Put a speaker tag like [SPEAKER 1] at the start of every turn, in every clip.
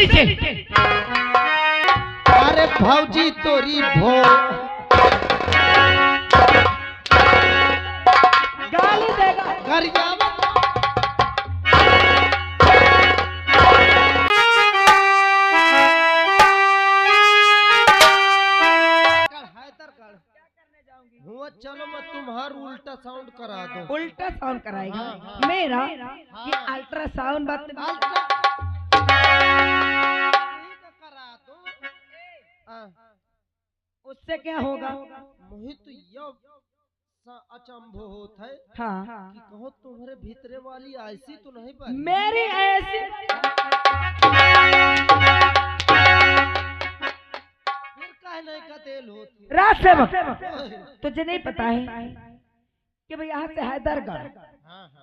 [SPEAKER 1] नीचे।
[SPEAKER 2] अरे भौजी तोरी भो
[SPEAKER 1] गाली देगा।
[SPEAKER 2] गरियावत हुआ, चलो मैं तुम्हारा उल्टा साउंड करा दो।
[SPEAKER 1] उल्टा साउंड कराएगा मेरा? ये अल्ट्रासाउंड बात
[SPEAKER 2] करा दो।
[SPEAKER 1] उससे क्या होगा?
[SPEAKER 2] मुझे तो यह अचंभो होता है
[SPEAKER 1] हाँ
[SPEAKER 2] कि कहो तुम्हारे भीतरे वाली ऐसी तो नहीं पाई।
[SPEAKER 1] मेरी ऐसी
[SPEAKER 2] फिर कहने का तेल होती
[SPEAKER 1] राज सेवक, तुझे नहीं पता है कि भाई यहाँ से हैदरगढ़,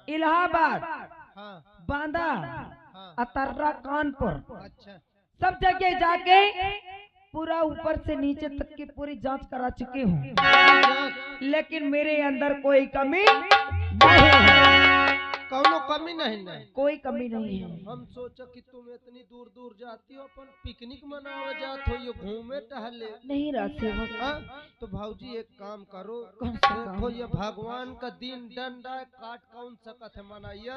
[SPEAKER 1] इलाहाबाद, बांदा, अतर्रा, कानपुर,
[SPEAKER 2] अच्छा
[SPEAKER 1] सब जगह जाके पूरा ऊपर से नीचे तक की पूरी जांच करा चुकी हूँ, लेकिन मेरे अंदर कोई कमी नहीं है।
[SPEAKER 2] कौनो कमी नहीं नहीं
[SPEAKER 1] कोई कमी नहीं है।
[SPEAKER 2] हम सोचा कि तुम इतनी दूर दूर जाती हो, अपन पिकनिक मनावे जात हो, ये घूमे टहले।
[SPEAKER 1] नहीं राज सेवक।
[SPEAKER 2] तो भाऊजी एक काम करो,
[SPEAKER 1] कौन सा काम?
[SPEAKER 2] देखो ये भगवान का दिन डंडा काट कौन सकत है मनाइया,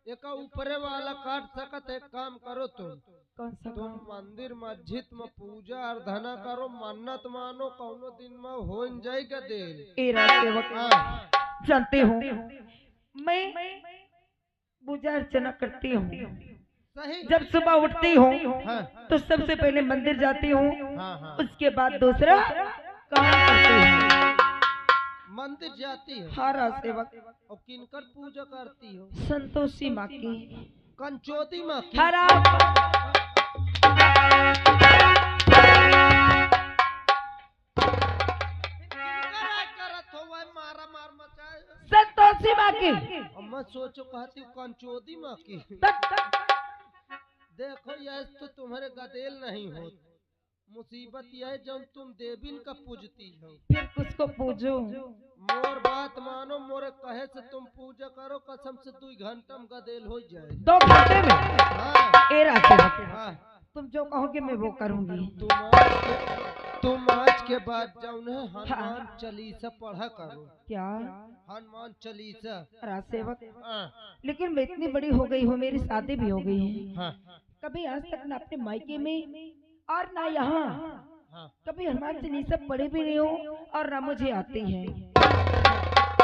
[SPEAKER 2] एक ऊपरे वाला काट सकत है। एक काम करो
[SPEAKER 1] कौन सा
[SPEAKER 2] तुम
[SPEAKER 1] काम?
[SPEAKER 2] मंदिर मस्जिद में पूजा अर्धना करो, मन्नत मानो, कौनो दिन में हो जाएगा देर।
[SPEAKER 1] ए राज सेवक, जानते हो मैं पूजा अर्चना करती हूँ।
[SPEAKER 2] सही।
[SPEAKER 1] जब सुबह उठती हूँ
[SPEAKER 2] हाँ।
[SPEAKER 1] तो सबसे पहले मंदिर जाती हूँ,
[SPEAKER 2] हाँ।
[SPEAKER 1] उसके बाद दूसरा काम करती हूँ।
[SPEAKER 2] मंदिर जाती है?
[SPEAKER 1] हाँ राज सेवक।
[SPEAKER 2] और किनकर पूजा करती हो?
[SPEAKER 1] संतोषी माँ की।
[SPEAKER 2] कंचोती माँ की?
[SPEAKER 1] हरा संतोषी माँ की।
[SPEAKER 2] मैं सोचो कहती हूँ कंचोती माँ की। देखो यह तो तुम्हारे गदेल नहीं हो, मुसीबत यह है जब तुम देवीन का पूजती हो।
[SPEAKER 1] फिर किसको पूजो?
[SPEAKER 2] मोर बात मानो, मोरे कहे से तुम पूजा करो, कसम से 2 घंटा में गदेल हो जाए।
[SPEAKER 1] 2 घंटे में?
[SPEAKER 2] हाँ।
[SPEAKER 1] ए राज सेवक,
[SPEAKER 2] हाँ।
[SPEAKER 1] तुम जो कहोगे मैं वो करूंगी।
[SPEAKER 2] तुम आज के बाद जाओ ना हनुमान चालीसा पढ़ा करो।
[SPEAKER 1] क्या?
[SPEAKER 2] हनुमान चालीसा।
[SPEAKER 1] राज सेवक,
[SPEAKER 2] हाँ।
[SPEAKER 1] लेकिन मैं इतनी बड़ी हो गई हूँ, मेरी शादी भी हो गई है।
[SPEAKER 2] हाँ।
[SPEAKER 1] कभी आज तक न अपने मायके में और ना यहाँ कभी हनुमान चालीसा पढ़ी भी नहीं हो, और ना मुझे आती है।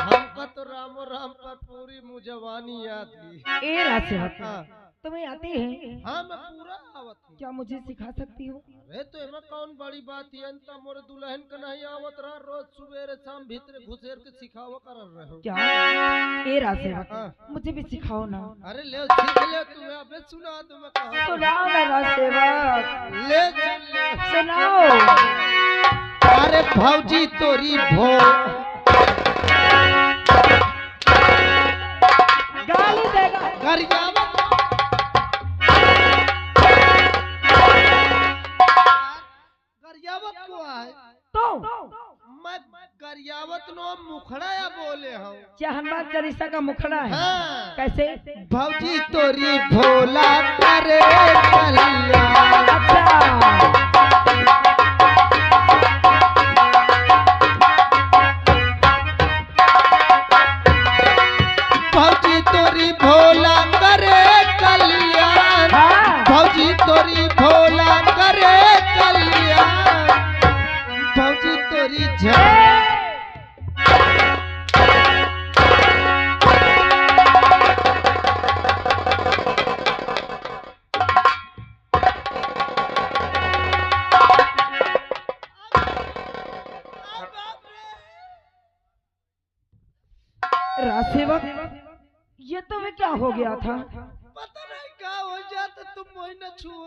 [SPEAKER 2] हमका तो रामो राम पर पूरी मुजवानी याद थी।
[SPEAKER 1] ए राज सेवक,
[SPEAKER 2] हाँ।
[SPEAKER 1] तुम्हें आती है?
[SPEAKER 2] हाँ मैं पूरा आवत हूँ।
[SPEAKER 1] क्या मुझे सिखा सकती हो?
[SPEAKER 2] अरे तो एमा कौन बड़ी बात है, अंता मोरे दुल्हन का नहीं आवत रहा, रोज सुबेरे शाम भीतर घुसेर के सिखावा कर रहे हो।
[SPEAKER 1] क्या? ए राज सेवक, मुझे भी सिखाओ ना।
[SPEAKER 2] अरे ले सीख ले, तुम्हें अबे सुना दो मैं कहा।
[SPEAKER 1] सुनाओ ना राज सेवक,
[SPEAKER 2] ले सुन ले।
[SPEAKER 1] सुनाओ।
[SPEAKER 2] अरे भौजी तोरी भो
[SPEAKER 1] गाली देगा।
[SPEAKER 2] गरियावत को है
[SPEAKER 1] तो
[SPEAKER 2] मैं गरियावत नो मुखड़ा या बोले हूँ।
[SPEAKER 1] क्या हनुमान चालीसा का मुखड़ा है?
[SPEAKER 2] हाँ।
[SPEAKER 1] कैसे?
[SPEAKER 2] भौजी तोरी भोला करे कल्याण।
[SPEAKER 1] अच्छा,
[SPEAKER 2] भौजी तोरी भोला करे कल्याण। भौजी तोरी भोला करे कल्याण। भौजी तोरी
[SPEAKER 1] राज सेवक, ये तो मैं क्या हो गया था?
[SPEAKER 2] पता नहीं क्या हो जाता, तुम मोही न छुओ।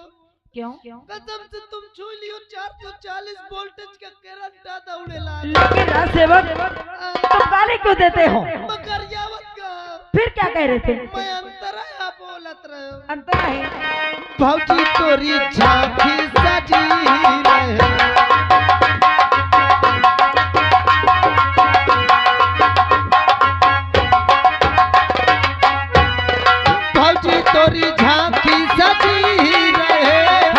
[SPEAKER 1] क्यों?
[SPEAKER 2] कसम से तुम छू लियो, 440 वोल्टेज का करंट आता उड़ेला।
[SPEAKER 1] लेकिन राज सेवक, तुम गाली क्यों देते हो?
[SPEAKER 2] गरियावत का।
[SPEAKER 1] फिर क्या कह रहे थे?
[SPEAKER 2] मैं अंतरा बोलत रहे।
[SPEAKER 1] अंतर है।
[SPEAKER 2] भौजी तोरी झांकी सजी रहे। भौजी तोरी झांकी सजी रहे।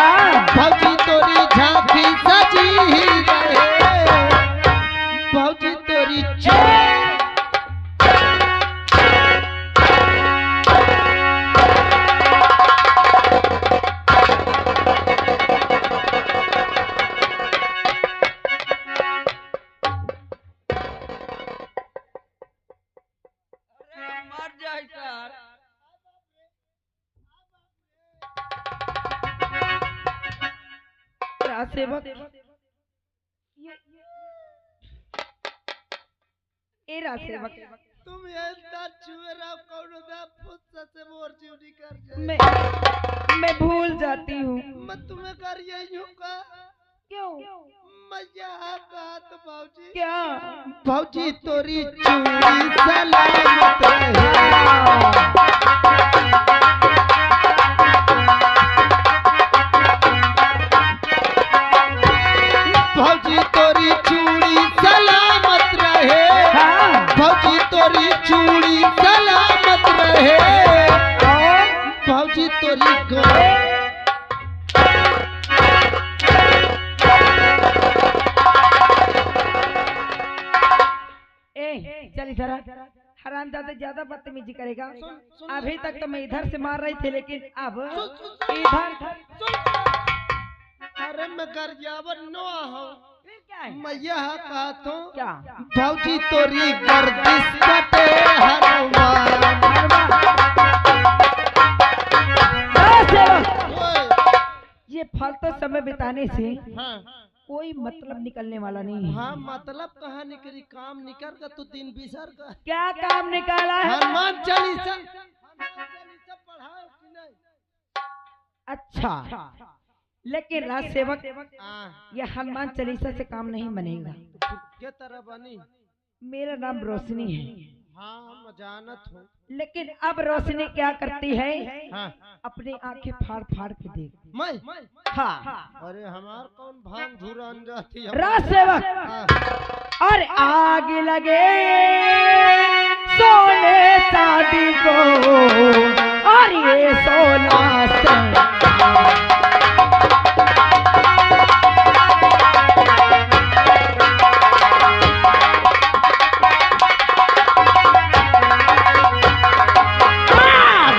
[SPEAKER 1] राज सेवक ए राज सेवक
[SPEAKER 2] तुम ऐसा चुएरा कौनो दा फुस्सा से मोर चूड़ी कर जाए।
[SPEAKER 1] मैं भूल जाती हूँ।
[SPEAKER 2] मैं तुम्हें कर यही हूँ का
[SPEAKER 1] क्यों?
[SPEAKER 2] मजाक तो भाऊजी
[SPEAKER 1] क्या?
[SPEAKER 2] भाऊजी तोरी चूड़ी सलामत रहे। भाऊजी तोरी चूड़ी सलामत रहे। भाऊजी तोरी चूड़ी सलामत रहे। भाऊजी तोरी
[SPEAKER 1] चल इधर हरामजादे ज्यादा बदतमीजी करेगा। अभी तक तो मैं इधर से मार रही थी लेकिन अब इधर।
[SPEAKER 2] अरे मैं गर्जावर नो हूँ।
[SPEAKER 1] क्या है?
[SPEAKER 2] मैं यह कहता हूँ
[SPEAKER 1] क्या?
[SPEAKER 2] भाऊजी तोरी गर्दिश कटे हनुमान।
[SPEAKER 1] ये फालतू समय बिताने से
[SPEAKER 2] हाँ
[SPEAKER 1] कोई मतलब निकलने वाला नहीं है।
[SPEAKER 2] हाँ मतलब कहाँ निकली काम निकल का तो दिन बिसर का।
[SPEAKER 1] क्या काम निकाला है?
[SPEAKER 2] हनुमान चालीसा पढ़ाओ कि नहीं?
[SPEAKER 1] अच्छा लेकिन राज सेवक ये हनुमान चालीसा से काम नहीं बनेगा।
[SPEAKER 2] क्या तरह बनी?
[SPEAKER 1] मेरा नाम रोशनी है।
[SPEAKER 2] हाँ मैं जानत हूँ।
[SPEAKER 1] लेकिन अब रोशनी क्या करती है?
[SPEAKER 2] हाँ
[SPEAKER 1] अपनी आंखें फाड़ फाड़ के देख।
[SPEAKER 2] मैं
[SPEAKER 1] हाँ
[SPEAKER 2] अरे हमार कौन भांग धूरा जाती है।
[SPEAKER 1] राज सेवक
[SPEAKER 2] हाँ।
[SPEAKER 1] और आग लगे सोने चांदी को और ये सोना से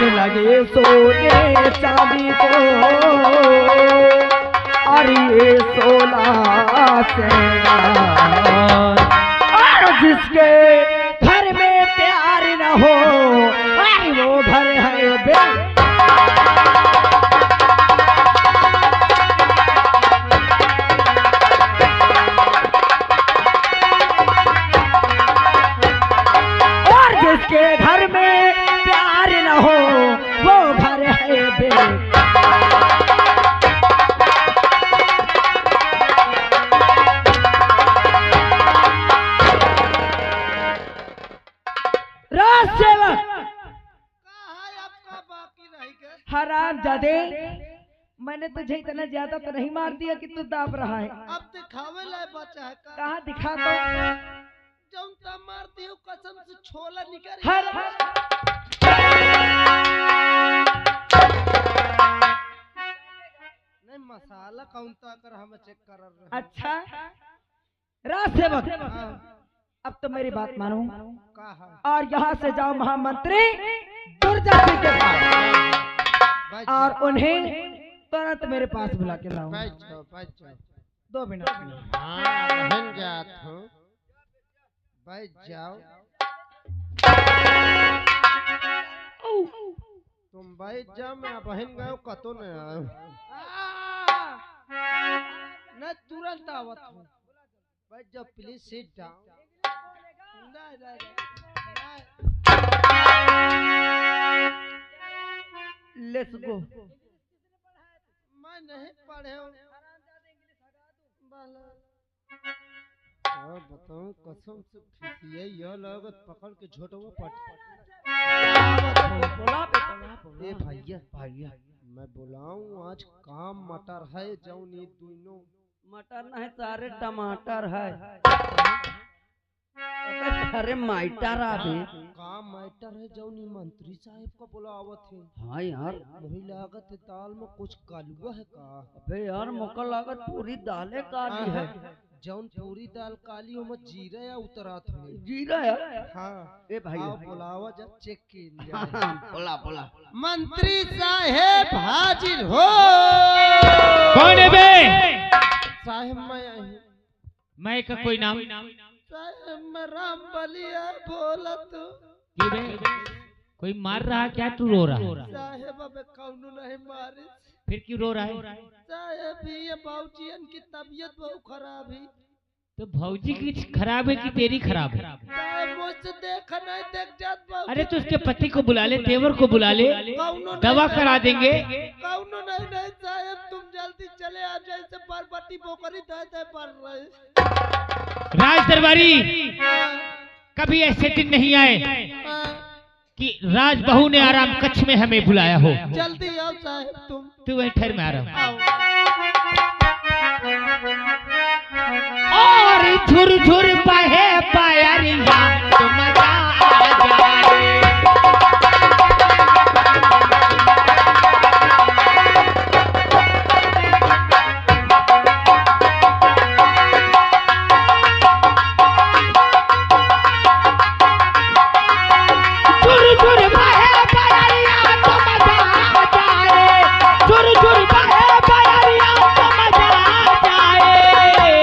[SPEAKER 1] लगे सोने चांदी को और ये सोना से और जिसके घर में प्यार न हो और वो घर है बे। और जिसके घर में प्यार न हो वो घर है बे। राज सेवक हराम जादे मैंने तुझे इतना ज्यादा तो नहीं मार दिया कि तू दाब रहा है।
[SPEAKER 2] अब दिखावे लाए बचा है का?
[SPEAKER 1] कहाँ दिखा दो।
[SPEAKER 2] जौनता मारती हूँ कसम से छोला निकल। नहीं मसाला कौनता कर हम चेक कर रहे।
[SPEAKER 1] अच्छा राज सेवक अब तो मेरी बात मानो और यहाँ से जाओ महामंत्री दुर्जा सिंह के पास और उन्हें तुरंत मेरे पास बुला के लाओ।
[SPEAKER 2] बैठ जाओ
[SPEAKER 1] 2 मिनट।
[SPEAKER 2] हाँ बहन जात हूँ बैठ जाओ। तुम बैठ जाओ मैं बहन गयो कतो न आयो न तुरंत आवत हूँ। बैठ जाओ please sit down.
[SPEAKER 1] Let's go.
[SPEAKER 2] मैं नहीं पढ़े हूँ। बताऊं कसम से फिसिए यह लागत पकड़ के झोटवा पट। ए भैया मैं बुलाऊं आज काम मटर है जौन ये दोनों
[SPEAKER 1] मटर नहीं सारे टमाटर है। अरे माइटर अभी
[SPEAKER 2] काम मैटर है जौनी मंत्री साहब का बुलावत है।
[SPEAKER 1] हाँ यार
[SPEAKER 2] वही लागत है दाल में कुछ कालुआ है का?
[SPEAKER 1] अबे यार मुका लागत पूरी दालें काली है।
[SPEAKER 2] जौन पूरी दाल काली हो में जीरा या उतरा थे।
[SPEAKER 1] जीरा है?
[SPEAKER 2] हाँ
[SPEAKER 1] ए भाई
[SPEAKER 2] बुलावा जब चेक के
[SPEAKER 1] बोला
[SPEAKER 2] मंत्री साहेब हाजिर हो।
[SPEAKER 3] कौन है बे?
[SPEAKER 2] साहेब
[SPEAKER 3] मैं का कोई नाम?
[SPEAKER 2] साहेब मैं राम बलिया बोला तो।
[SPEAKER 3] कोई मार रहा क्या तू रो रहा?
[SPEAKER 2] साहेब अबे कौनो नहीं मारे।
[SPEAKER 3] फिर क्यों रो रहा है?
[SPEAKER 2] साहब ये बाबूजी की तबीयत बहुत खराब है।
[SPEAKER 3] तो भौजी की खराब है कि तेरी खराब है?
[SPEAKER 2] साहब मुझसे देखा नहीं देख जात बाबूजी।
[SPEAKER 3] अरे तो उसके पति को बुला ले, तेवर को बुला ले, दवा करा देंगे।
[SPEAKER 2] कौनो नहीं साहब, तुम जल्दी चले आ जाए, से बरबटी बोकरी दे पड़ रहे।
[SPEAKER 3] राज दरबारी कभी ऐसे दिन नहीं आए कि राज बहू ने आराम कक्ष में हमें बुलाया हो।
[SPEAKER 2] जल्दी आओ साहब,
[SPEAKER 3] तू वहीं ठहर, में आ रहा हूं। और झुरझुर बहे पायरिया तो मजा आ जाए। झुरझुर बहे पायरिया तो मजा आ जाए। झुरझुर बहे पायरिया तो मजा आ जाए।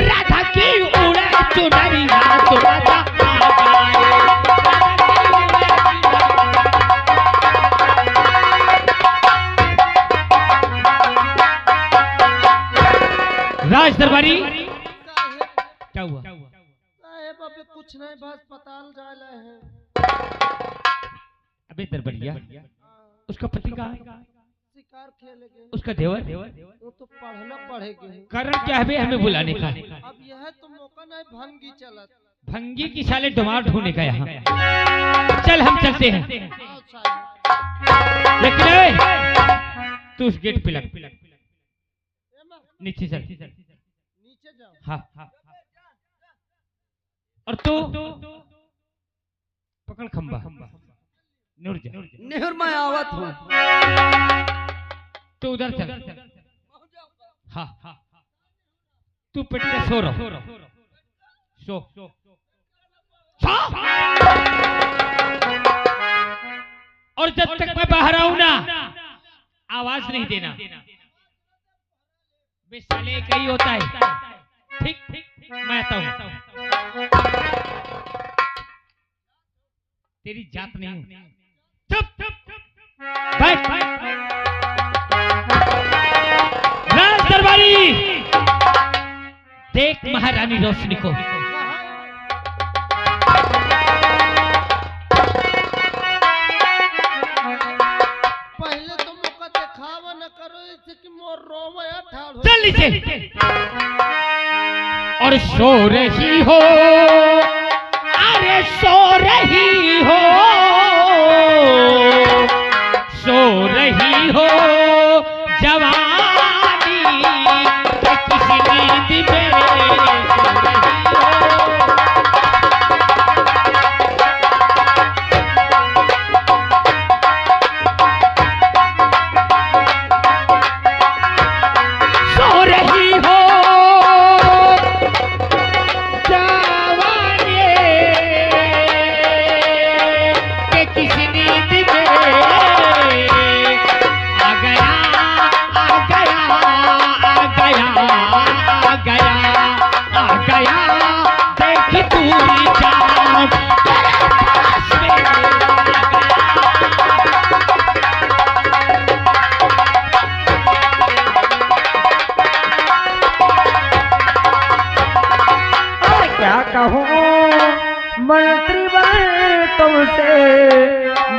[SPEAKER 3] राधा की उड़े चुनरिया तो मजा आ जाए। राज दरबारी क्या हुआ?
[SPEAKER 2] साहब अभी कुछ नहीं, बस अस्पताल जा रहे हैं।
[SPEAKER 3] अबे दरबारिया, उसका पति कहाँ है?
[SPEAKER 2] शिकार खेलेंगे।
[SPEAKER 3] उसका देवर?
[SPEAKER 2] वो तो पढ़ना पड़ेगा।
[SPEAKER 3] कारण क्या है बे हमें बुलाने का?
[SPEAKER 2] अब यह तो मौका नहीं, भंगी चलत।
[SPEAKER 3] भंगी की साले डुमार ढूंढने का यहाँ। चल हम चलते हैं,
[SPEAKER 2] आओ साहब।
[SPEAKER 3] लेकिन ए, तू उस गेट पे लग, नीचे चल।
[SPEAKER 2] नीचे जाओ।
[SPEAKER 3] हाँ और तू पकड़ खंबा, नुर जा।
[SPEAKER 1] नेहर मैं आवत हूँ।
[SPEAKER 3] तू उधर चल। हाँ तू पेट पे सो रहो, सो। और जब तक मैं बाहर आऊं ना, आवाज नहीं देना। बे साले एक ही होता है। ठीक, मैं आता हूं। तेरी जात नहीं हूं। चुप बैठ। राज दरबारी देख महारानी रोशनी को।
[SPEAKER 2] पहले तो मौका दिखावा न करो, इससे कि मोर रोवे ठाड़ हो।
[SPEAKER 3] चल नीचे। और सो रही हो, अरे सो रही हो, सो रही हो जवानी के किसी नींद में सो रही हो। सो रही हो जवानी के किसी नींद में आ गया, आ गया, आ गया, आ गया, आ गया। देख पूरी जान तेरे पास में आ गया।
[SPEAKER 1] और क्या कहूँ मंत्री बन तुमसे,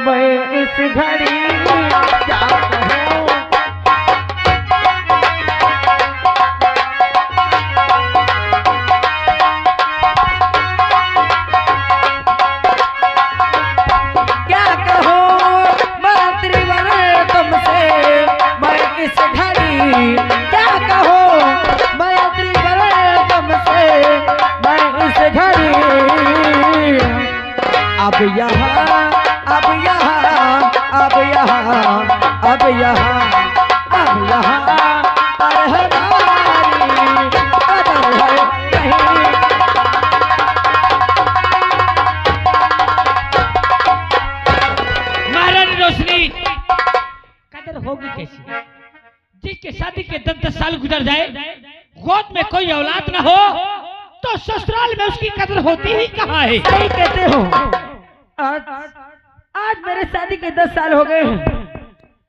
[SPEAKER 1] मैं इस घड़ी क्या कहूँ। क्या कहूँ मंत्री बन तुमसे, मैं इस घड़ी क्या कहूँ मंत्री बन तुमसे, मैं इस घड़ी। अब यहाँ, अब यहाँ, अब यहाँ, अब यहाँ, अब यहाँ पर हमारी कदर है नहीं।
[SPEAKER 3] महारानी रोशनी कदर होगी कैसी? जिसके शादी के 10-10 साल गुजर जाए, गोद में कोई औलाद न हो, तो ससुराल में उसकी कदर होती ही कहाँ है?
[SPEAKER 1] सही कहते हो। आज मेरे शादी के 10 साल हो गए हैं,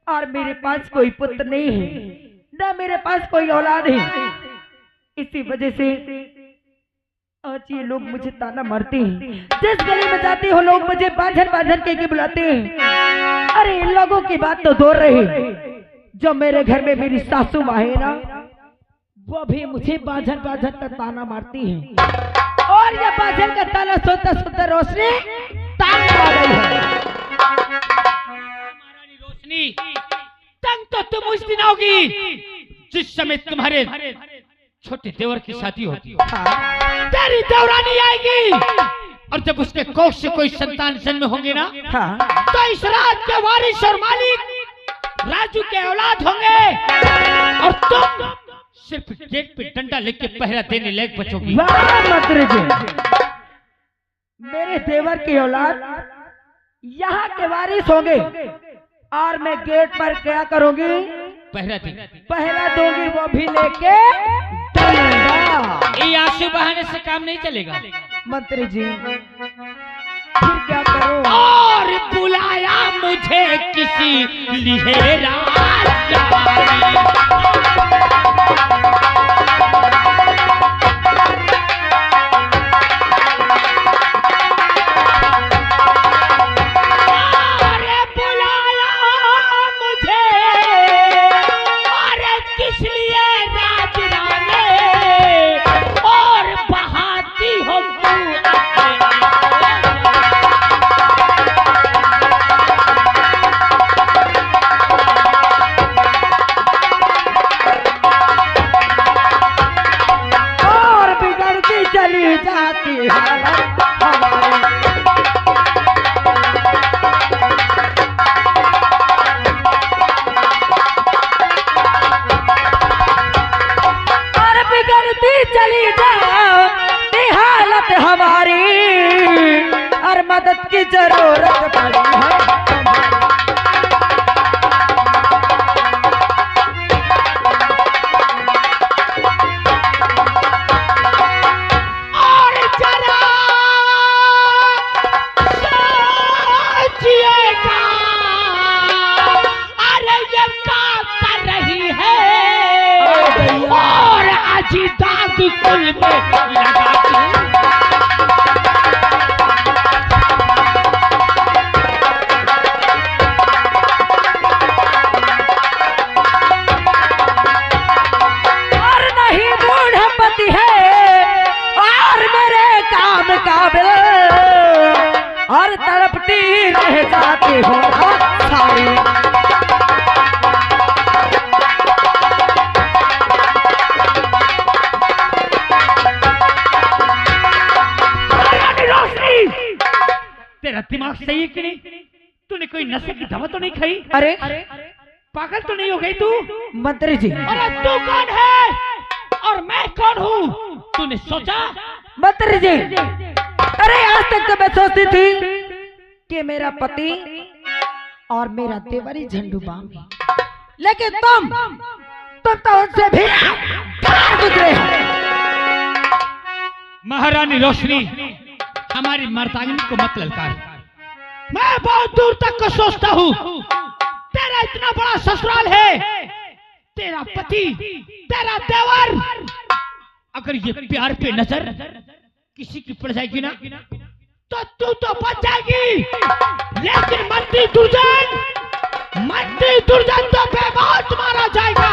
[SPEAKER 1] और मेरे पास कोई पुत्र नहीं है, न मेरे पास कोई औलाद है। इसी वजह से आज ये लोग मुझे ताना मारते हैं। जिस गली में जाती हो लोग मुझे बाझन बाझन कह के बुलाते हैं। अरे इन लोगों की बात तो दूर रही, जो मेरे घर में मेरी सासू माँ है ना, वो भी मुझे बाझन बाझन का ताना मारती है। और ये बाझन का ताना सोता सोता रोशनी तान आ गई है।
[SPEAKER 3] महारानी रोशनी, तंग तो तुम उस दिन होगी जिस समय तुम्हारे छोटे देवर की शादी होगी। तेरी देवरानी आएगी और जब उसके कोख से कोई संतान जन्म होंगे ना, तो इस रात के वारिस और मालिक राजू के औलाद होंगे और तुम सिर्फ गेट पे डंडा लेके पहरा देने लायक बचोगी।
[SPEAKER 1] वाह मंत्री जी, मेरे देवर की औलाद यहाँ के वारिस होंगे और मैं गेट पर क्या करूंगी? पहरा दूंगी, वो भी लेके डंडा।
[SPEAKER 3] ये आंसू बहाने से काम नहीं चलेगा
[SPEAKER 1] मंत्री जी, फिर क्या करूं?
[SPEAKER 3] और बुलाया मुझे किसी लिए
[SPEAKER 1] चली जाती हालत हमारी और मदद की जरूरत पड़ी है।
[SPEAKER 3] और जरा सोचिएगा, अरे ये क्या कर रही है? और अजी दादी कुल में लगाती
[SPEAKER 1] और नहीं बूढ़पति है और मेरे काम काबिल और तड़पती रह जाती हो सारी।
[SPEAKER 3] तेरा दिमाग सही है कि नहीं? तूने कोई नशे की दवा तो नहीं खाई?
[SPEAKER 1] अरे
[SPEAKER 3] पागल तो नहीं हो गई तू?
[SPEAKER 1] मंत्री जी,
[SPEAKER 3] अरे तू कौन है और मैं कौन हूँ? तूने सोचा?
[SPEAKER 1] मंत्री जी, अरे आज तक तो मैं सोचती थी कि मेरा पति और मेरा देवरी झंडू बाम है, लेकिन तुम तो उनसे भी गुजरे हो।
[SPEAKER 3] महारानी रोशनी, हमारी मर्दांगिनी को मत ललकार। मैं बहुत दूर तक को सोचता हूँ, तेरा इतना बड़ा ससुराल है, तेरा पति, तेरा देवर, अगर ये प्यार पे नजर किसी की पड़ जाएगी ना, तो तू तो बच जाएगी, लेकिन मंत्री दुर्जन तो बेमौत मारा जाएगा।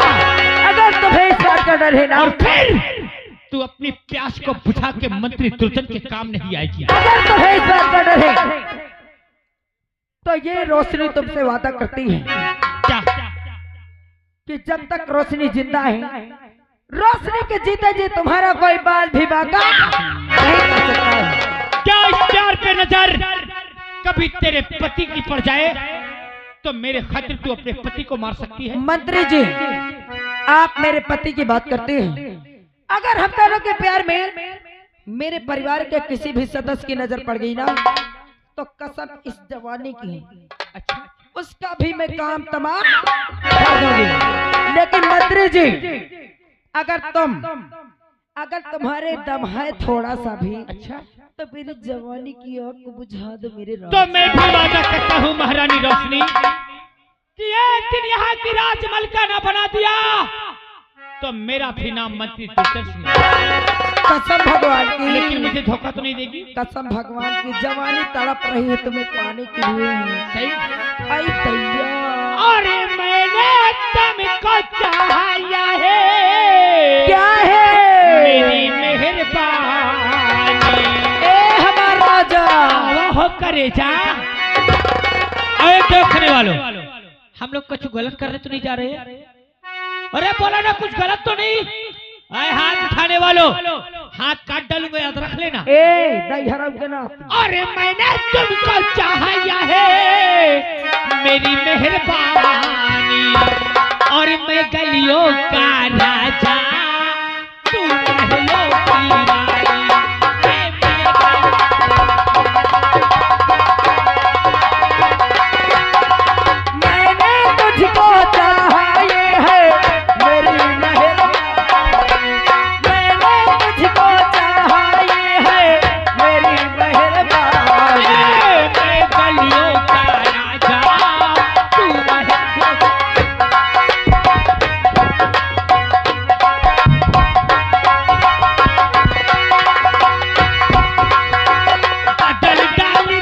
[SPEAKER 1] अगर तुम्हें इस बात का डर है ना,
[SPEAKER 3] और फिर तू अपनी प्यास को बुझा के मंत्री दुर्जन के काम नहीं आएगी।
[SPEAKER 1] अगर तुम्हें इस बात का डर है तो ये रोशनी तुमसे वादा करती है
[SPEAKER 3] क्या?
[SPEAKER 1] कि जब तक रोशनी जिंदा है, रोशनी के जीते जी तुम्हारा कोई बाल भी बाका नहीं कर सकता है।
[SPEAKER 3] क्या इस प्यार पे नजर कभी तेरे पति की पड़ जाए तो मेरे खातिर तू अपने पति को मार सकती है?
[SPEAKER 1] मंत्री जी, आप मेरे पति की बात करते हैं, अगर हम दोनों के प्यार में मेरे परिवार के किसी भी सदस्य की नजर पड़ गई ना, तो कसम इस जवानी की अच्छा उसका भी मैं काम तमाम कर दूंगी। लेकिन मंत्री जी, अगर तुम्हारे दम है थोड़ा सा भी अच्छा, तो मेरी जवानी की आग को बुझा दो मेरे राज।
[SPEAKER 3] तो मैं भी वादा करता हूँ महारानी रोशनी कि एक दिन यहाँ की राजमलका न बना दिया तो मेरा भी नाम मंत्री दुर्दर्शन है।
[SPEAKER 1] कसम भगवान
[SPEAKER 3] लेकिन
[SPEAKER 1] की,
[SPEAKER 3] मुझे धोखा तो नहीं देगी।
[SPEAKER 1] कसम भगवान की, जवानी तड़प रही है तुम्हें पाने के लिए।
[SPEAKER 3] सही।
[SPEAKER 1] आई दैया,
[SPEAKER 3] अरे मैंने तुमको चाहा है,
[SPEAKER 1] क्या है
[SPEAKER 3] मेरी मेहरबानी।
[SPEAKER 1] ए हमारा राजा,
[SPEAKER 3] हो करे जा। अरे देखने वालों, हम लोग कुछ गलत करने तो नहीं जा रहे? अरे बोला ना कुछ गलत तो नहीं? अरे हाथ उठाने वालों, हाथ काट डालूंगा, याद रख लेना।
[SPEAKER 1] ए दहरम के नाती,
[SPEAKER 3] अरे मैंने तुमको चाहा है, मेरी मेहरबानी, और मैं गलियों का राजा, तू महलों की रानी।
[SPEAKER 1] मैंने तुझको चाहा ये है मेरी मेहरबानी, मैंने तुझको चाहा ये है मेरी मेहरबानी।
[SPEAKER 3] मैं गलियों का राजा, तू महलों बदल डाली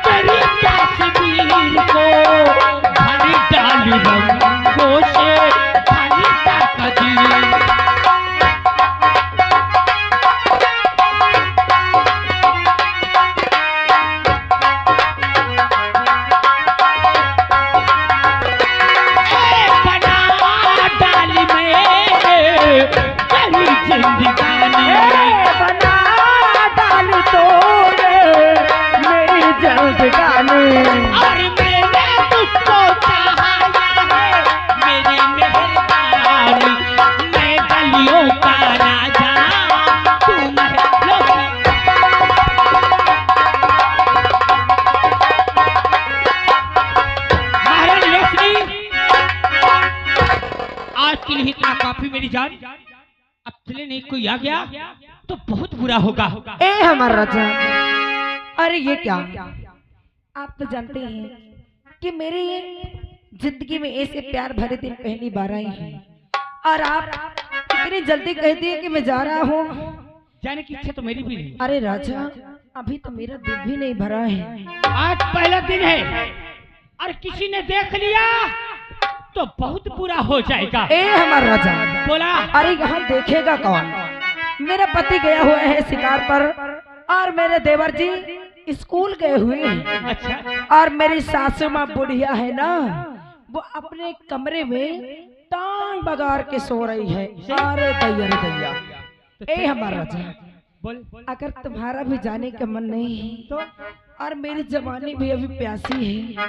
[SPEAKER 3] तेरी तस्वीर को, भरी डाली रंगों से, भरी तकदीर। बना डाली में तेरी जिंदगानी,
[SPEAKER 1] बना डाल तोड़े मेरी जिंदगानी।
[SPEAKER 3] और मैंने तुझको चाहा है, मेरी मेहरबानी, मैं गलियों का राजा, तू महलों की। महारानी रोशनी, आज के लिए इतना काफी मेरी जान। अब चले नहीं, कोई आ गया तो बहुत बुरा होगा।
[SPEAKER 1] ए हमारा राजा, अरे ये क्या, आप तो जानते हैं कि मेरी जिंदगी में ऐसे प्यार भरे दिन पहली बार आए हैं, और आप इतनी जल्दी कह दिए कि मैं जा रहा हूँ।
[SPEAKER 3] जाने की इच्छा तो मेरी भी नहीं।
[SPEAKER 1] अरे राजा, अभी तो मेरा दिल भी नहीं भरा है।
[SPEAKER 3] आज पहला दिन है और किसी ने देख लिया तो बहुत बुरा हो जाएगा।
[SPEAKER 1] ए हमारा राजा,
[SPEAKER 3] बोला।
[SPEAKER 1] अरे यहाँ देखेगा कौन? मेरा पति गया हुआ है शिकार पर, और मेरे देवर जी स्कूल गए हुए हैं।
[SPEAKER 3] अच्छा।
[SPEAKER 1] और मेरी सासू माँ बुढ़िया है ना, वो अपने कमरे में टांग बगार के सो रही है। अरे दैया रे दैया। ए हमारा राजा,
[SPEAKER 3] बोल।
[SPEAKER 1] अगर तुम्हारा भी जाने का मन नहीं है तो, और मेरी जवानी भी अभी प्यासी है,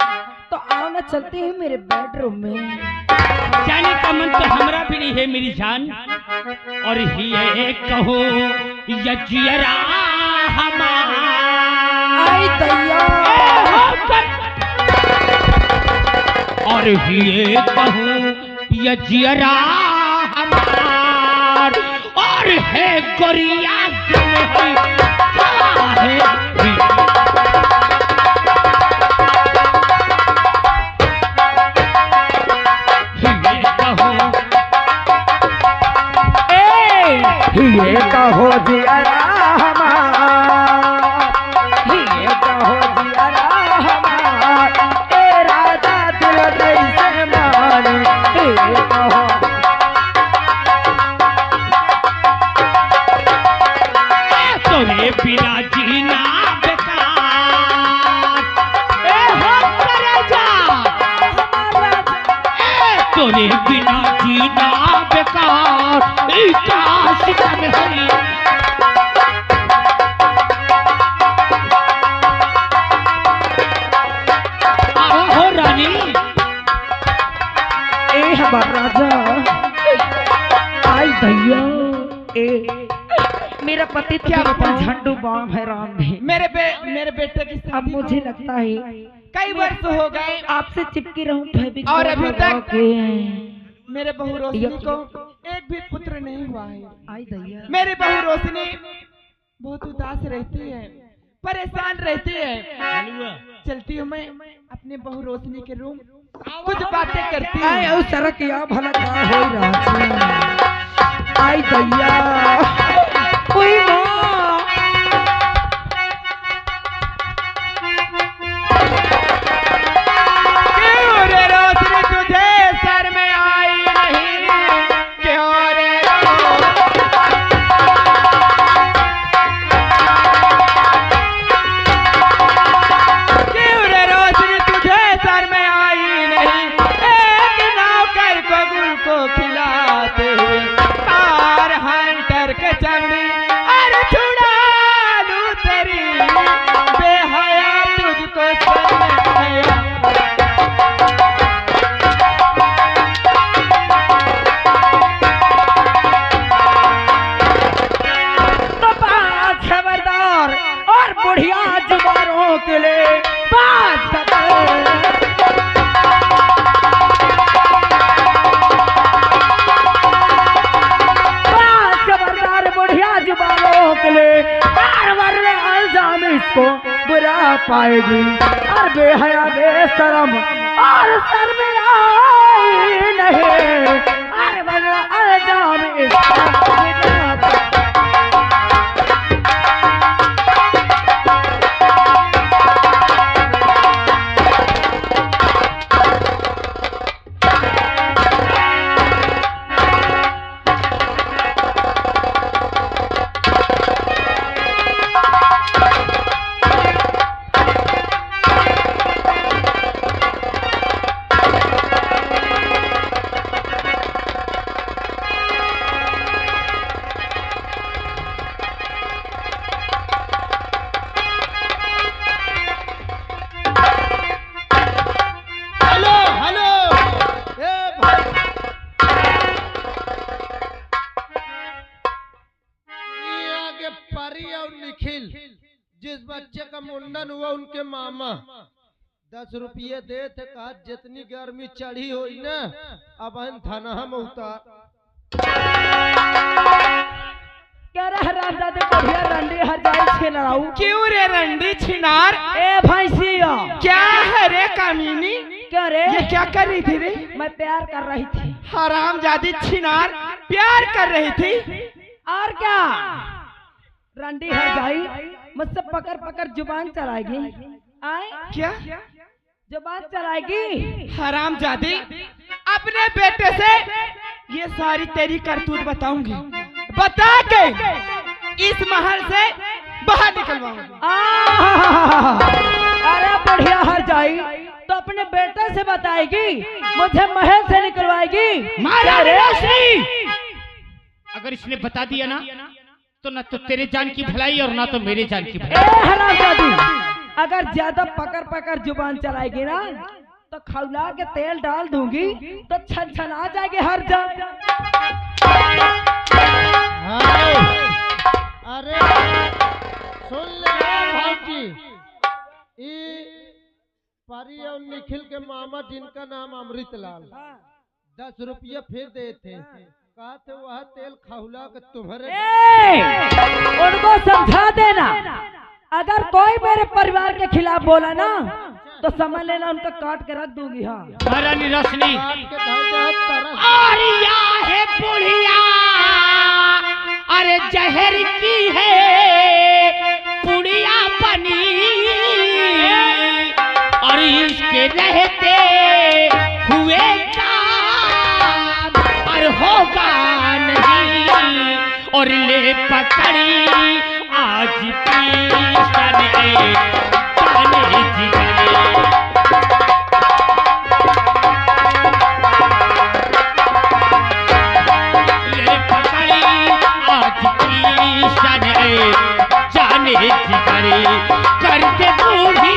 [SPEAKER 1] तो आओ ना, चलते हैं मेरे बेडरूम में।
[SPEAKER 3] जाने का मन तो हमारा भी नहीं है मेरी जान। और ये कहो यजियरा हमारा,
[SPEAKER 1] आई दैया।
[SPEAKER 3] और ये कहूँ यजियरा हमार, और है गोरिया है,
[SPEAKER 1] ये कहो जियरा हमार, ये कहो जियरा हमार, ए राजा दिल कैसे माने, ये कहो।
[SPEAKER 3] तोरे बिना जीना बेकार, ए हो राजा, तोरे बिना जीना बेकार, काश कम हरी। आओ हो रानी।
[SPEAKER 1] ए हमारा राजा, आई भैया। ए मेरा पति तो
[SPEAKER 2] क्या
[SPEAKER 1] बिल्कुल
[SPEAKER 2] बताऊं?
[SPEAKER 1] झंडू बम है राम है।
[SPEAKER 2] मेरे बेटे की
[SPEAKER 1] अब
[SPEAKER 2] शादी
[SPEAKER 1] मुझे
[SPEAKER 2] को
[SPEAKER 1] लगता है
[SPEAKER 2] कई वर्ष हो गए,
[SPEAKER 1] आपसे चिपकी रहूं फेविकोल
[SPEAKER 2] और अभी
[SPEAKER 1] लगा
[SPEAKER 2] तक
[SPEAKER 1] के।
[SPEAKER 2] मेरे बहू रोशनी को एक भी पुत्र नहीं हुआ है।
[SPEAKER 1] आई दैया।
[SPEAKER 2] मेरी बहू रोशनी बहुत उदास रहती है, परेशान रहती है।
[SPEAKER 4] चलती हूँ मैं अपने बहू रोशनी के रूम, कुछ बातें करती हूँ।
[SPEAKER 1] आय औ सरकिया भला का होई रहा आई दैया ओई मां
[SPEAKER 4] क्यों रे रोशनी तुझे सर में आई नहीं, क्यों रे रोशनी तुझे सर में आई नहीं, एक नौकर को गुल को खिलाते हुए कार हंटर के चमड़ी अरे छुड़ा लूं तेरी बेहया तुझको सर में आया।
[SPEAKER 1] खबरदार और बुढ़िया जुबानों के लिए बात खबरदार बुढ़िया जुबानों के लिए बार बार अंजाम इसको बुरा पाएगी और बेहया बेशरम और सर में आई नहीं और बड़ा अंजाम इसका बुरा पाएगी।
[SPEAKER 2] जिस बच्चे का मुंडन हुआ उनके मामा 10 रुपये दे थे, कहा जितनी गर्मी चढ़ी हुई ना अब हम थाना में उतार।
[SPEAKER 1] क्या रहा राजा दे बढ़िया रंडी हर जाई छे लड़ाऊ।
[SPEAKER 4] क्यों रे रंडी छिनार,
[SPEAKER 1] ए भैंसिया
[SPEAKER 4] क्या है रे कामिनी,
[SPEAKER 1] क्या रे
[SPEAKER 4] ये क्या कर रही थी रे?
[SPEAKER 1] मैं प्यार कर रही थी।
[SPEAKER 4] हरामजादी छिनार प्यार कर रही थी
[SPEAKER 1] और क्या रंडी हर जाई मुझसे पकड़ पकड़ जुबान चलाएगी। आए
[SPEAKER 4] क्या
[SPEAKER 1] जुबान चलाएगी?
[SPEAKER 4] हरामजादी अपने बेटे से ये सारी तेरी करतूत बताऊंगी, बता के इस महल से बाहर निकलवाऊंगी।
[SPEAKER 1] अरे बढ़िया हर जाई तो अपने बेटे से बताएगी, मुझे महल से निकलवाएगी।
[SPEAKER 3] मारा रे रोशनी, अगर इसने बता दिया ना तो ना तो तेरे जान की भलाई और ना तो मेरे जान की भलाई।
[SPEAKER 1] ए हरामजादी, अगर ज्यादा पकड़ पकड़ जुबान चलाएगी ना तो खौला के तेल डाल दूंगी तो छन छन आ जाएगी हर जान।
[SPEAKER 2] अरे सुन ले भाई, परी और निखिल के मामा जिनका नाम अमृतलाल 10 रुपये फिर दे थे, कहा थे वह तेल खौला के तुम्हारे।
[SPEAKER 1] उनको समझा देना, अगर कोई मेरे परिवार के खिलाफ बोला ना तो समझ लेना उनका काट के रख दूंगी। हाँ
[SPEAKER 3] महारानी रोशनी
[SPEAKER 2] तरस
[SPEAKER 3] आरिया है बुढ़िया, अरे जहर की है पुड़िया बनी, और इसके रहते हुए काम और होगा नहीं, और ले पकड़ी आज पीछे जाने जिगरे। ले पकड़ी आज पीछे जाने जिगरे, करते बूढ़ी